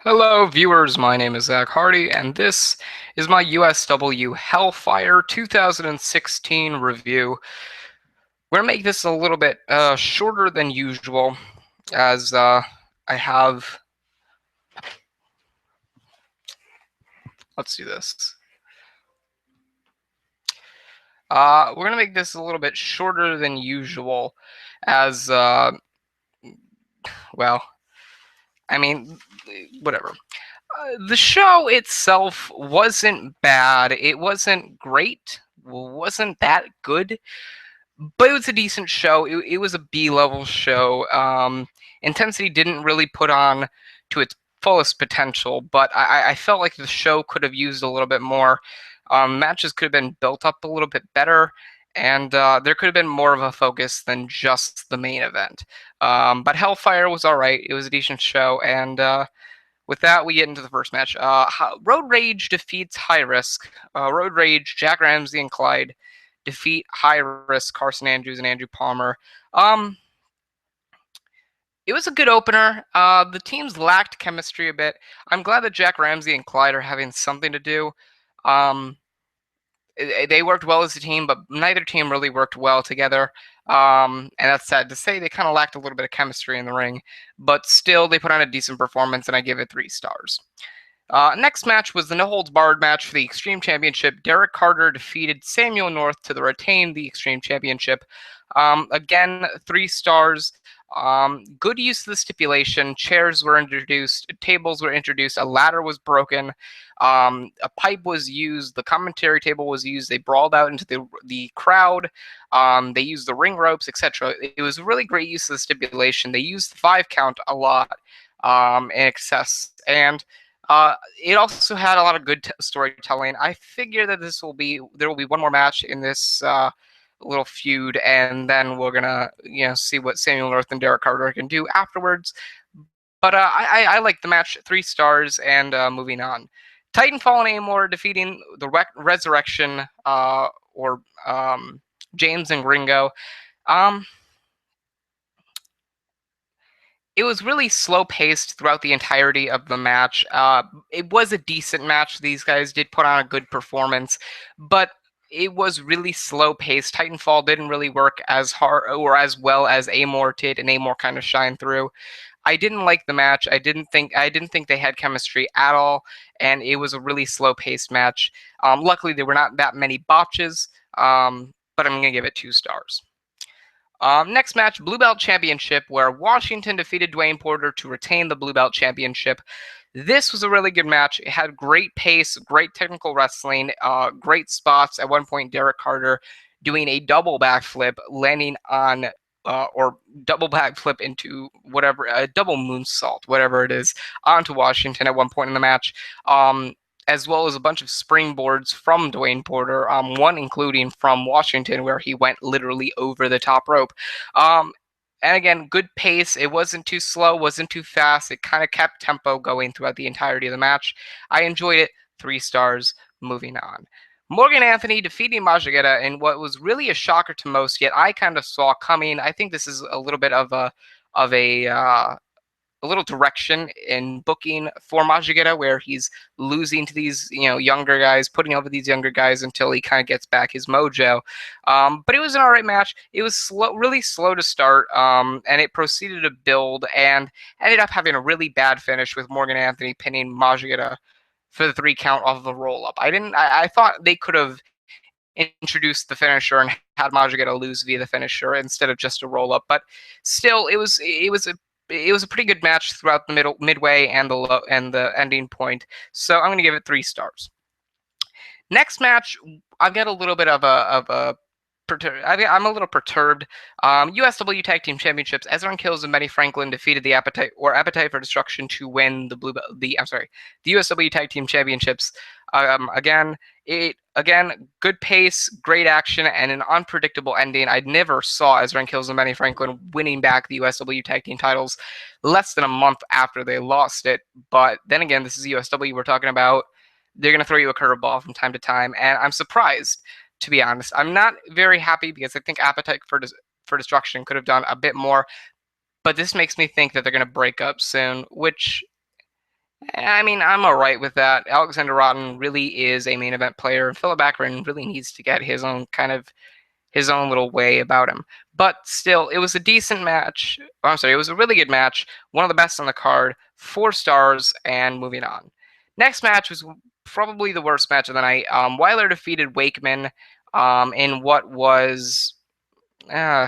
Hello, viewers. My name is Zach Hardy, and this is my USW Hellfire 2016 review. We're gonna make this a little bit shorter than usual, as I have. Let's do this. We're gonna make this a little bit shorter than usual, as well. I mean, whatever. The show itself wasn't bad. It wasn't great. Wasn't that good. But it was a decent show. It was a B-level show. Intensity didn't really put on to its fullest potential, but I felt like the show could have used a little bit more. Matches could have been built up a little bit better, and there could have been more of a focus than just the main event. But Hellfire was all right. It was a decent show, and with that, we get into the first match. Road Rage defeats High Risk. Road Rage, Jack Ramsey and Clyde defeat High Risk, Carson Andrews and Andrew Palmer. It was a good opener. The teams lacked chemistry a bit. I'm glad that Jack Ramsey and Clyde are having something to do. They worked well as a team, but neither team really worked well together. And that's sad to say. They kind of lacked a little bit of chemistry in the ring, but still, they put on a decent performance, and I give it 3 stars. Next match was the No Holds Barred match for the Extreme Championship. Derek Carter defeated Samuel North to retain the Extreme Championship. Again, 3 stars. Good use of the stipulation. Chairs were introduced, tables were introduced, a ladder was broken, a pipe was used, the commentary table was used. They brawled out into the crowd. They used the ring ropes, etc. It was a really great use of the stipulation. They used the 5 count a lot in excess, and it also had a lot of good storytelling. I figure that there will be one more match in this little feud, and then we're gonna see what Samuel North and Derek Carter can do afterwards. But I like the match. 3 stars, and moving on. Titanfall and Amor defeating the Resurrection or James and Gringo. It was really slow paced throughout the entirety of the match. It was a decent match. These guys did put on a good performance, but it was really slow paced. Titanfall didn't really work as hard or as well as Amor did, and Amor kind of shined through. I didn't like the match. I didn't think they had chemistry at all, and it was a really slow paced match. Luckily, there were not that many botches, but I'm gonna give it 2 stars. Next match, Blue Belt Championship, where Washington defeated Dwayne Porter to retain the Blue Belt Championship. This was a really good match. It had great pace, great technical wrestling, great spots. At one point, Derek Carter doing a double backflip, landing on or double backflip into whatever, a double moonsault, whatever it is, onto Washington at one point in the match. As well as a bunch of springboards from Dwayne Porter, one including from Washington, where he went literally over the top rope. And again, good pace. It wasn't too slow, wasn't too fast. It kind of kept tempo going throughout the entirety of the match. I enjoyed it. 3 stars. Moving on. Morgan Anthony defeating Majigeta in what was really a shocker to most, yet I kind of saw coming. I think this is a little bit of a little direction in booking for Majigeta, where he's losing to these younger guys, putting over these younger guys until he kind of gets back his mojo. But it was an alright match. It was slow, really slow to start, and it proceeded to build and ended up having a really bad finish with Morgan Anthony pinning Majigeta for the 3 count off of the roll up. I thought they could have introduced the finisher and had Majigeta lose via the finisher instead of just a roll up, but still it was a pretty good match throughout the midway, and the ending point. So I'm going to give it 3 stars. Next match, I've got a little bit of a I'm a little perturbed. USW Tag Team Championships. Ezra Kills and Benny Franklin defeated the Appetite for Destruction to win the USW Tag Team Championships. Again, good pace, great action, and an unpredictable ending. I never saw Ezra Kills and Benny Franklin winning back the USW Tag Team titles less than a month after they lost it. But then again, this is USW we're talking about. They're going to throw you a curveball from time to time, and I'm surprised. To be honest, I'm not very happy because I think Appetite for Destruction could have done a bit more, but this makes me think that they're going to break up soon, which I mean, I'm all right with that. Alexander Rotten really is a main event player. Philip Akron really needs to get his own kind of his own little way about him. But still, it was a decent match. Oh, I'm sorry, it was a really good match. One of the best on the card. 4 stars, and moving on. Next match was probably the worst match of the night. Weiler defeated Wakeman in what was, uh,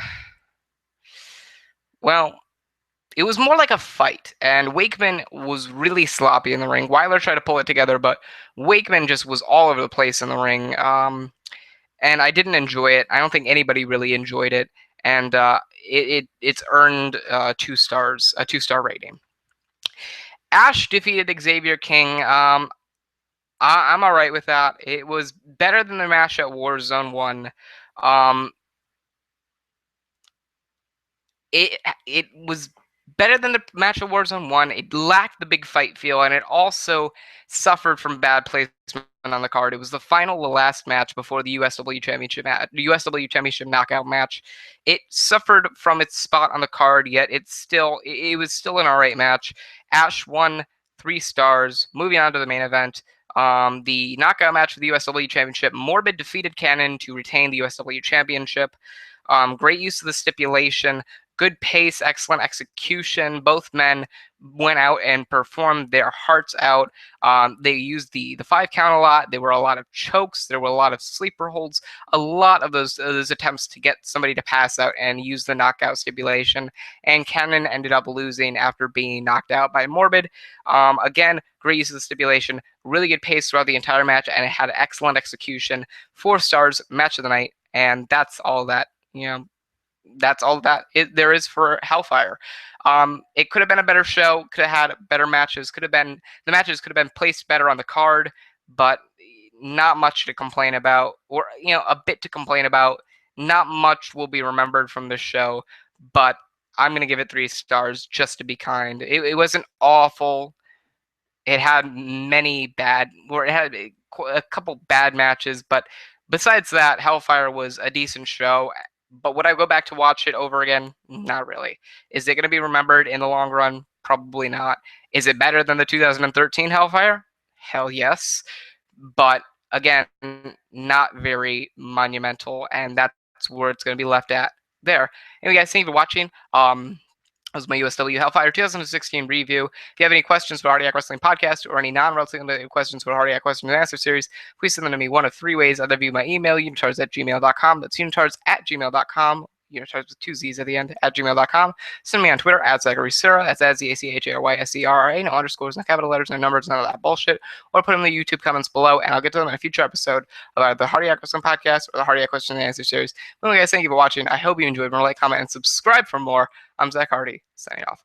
well, it was more like a fight, and Wakeman was really sloppy in the ring. Weiler tried to pull it together, but Wakeman just was all over the place in the ring. And I didn't enjoy it. I don't think anybody really enjoyed it, and it's earned 2 stars, a 2-star rating. Ash defeated Xavier King. I'm all right with that. It was better than the match at Warzone 1. Um, it was better than the match at Warzone 1. It lacked the big fight feel, and it also suffered from bad placement on the card. It was the last match before the USW Championship USW Championship knockout match. It suffered from its spot on the card, yet it was still an alright match. Ash won 3 stars. Moving on to the main event. The knockout match for the USW Championship. Morbid defeated Cannon to retain the USW Championship. Great use of the stipulation, good pace, excellent execution. Both men went out and performed their hearts out. They used the 5 count a lot. There were a lot of chokes. There were a lot of sleeper holds. A lot of those attempts to get somebody to pass out and use the knockout stipulation. And Cannon ended up losing after being knocked out by Morbid. Again, great use of the stipulation. Really good pace throughout the entire match, and it had excellent execution. 4 stars, match of the night, and that's all that that's all that there is for Hellfire. It could have been a better show. Could have had better matches. The matches could have been placed better on the card, but not much to complain about, or a bit to complain about. Not much will be remembered from this show, but I'm gonna give it 3 stars just to be kind. It wasn't awful. It had it had a couple bad matches, but besides that, Hellfire was a decent show. But would I go back to watch it over again? Not really. Is it going to be remembered in the long run? Probably not. Is it better than the 2013 Hellfire? Hell yes. But again, not very monumental, and that's where it's going to be left at there. Anyway, guys, thank you for watching. That was my USW Hellfire 2016 review. If you have any questions for Hardiac Wrestling Podcast or any non-wrestling questions for Hardiac Question and Answer Series, please send them to me one of 3 ways. Either via my email, unitards@gmail.com. That's unitards@gmail.com. Unitards with 2 Z's at the end, @gmail.com. Send me on Twitter, @Zachary Serra. That's ZACHARYSERRA. No underscores, no capital letters, no numbers, none of that bullshit. Or put them in the YouTube comments below, and I'll get to them in a future episode about the Hardiac Wrestling Podcast or the Hardiac Question and Answer Series. Anyway, guys, thank you for watching. I hope you enjoyed. Remember to like, comment, and subscribe for more. I'm Zach Hardy, signing off.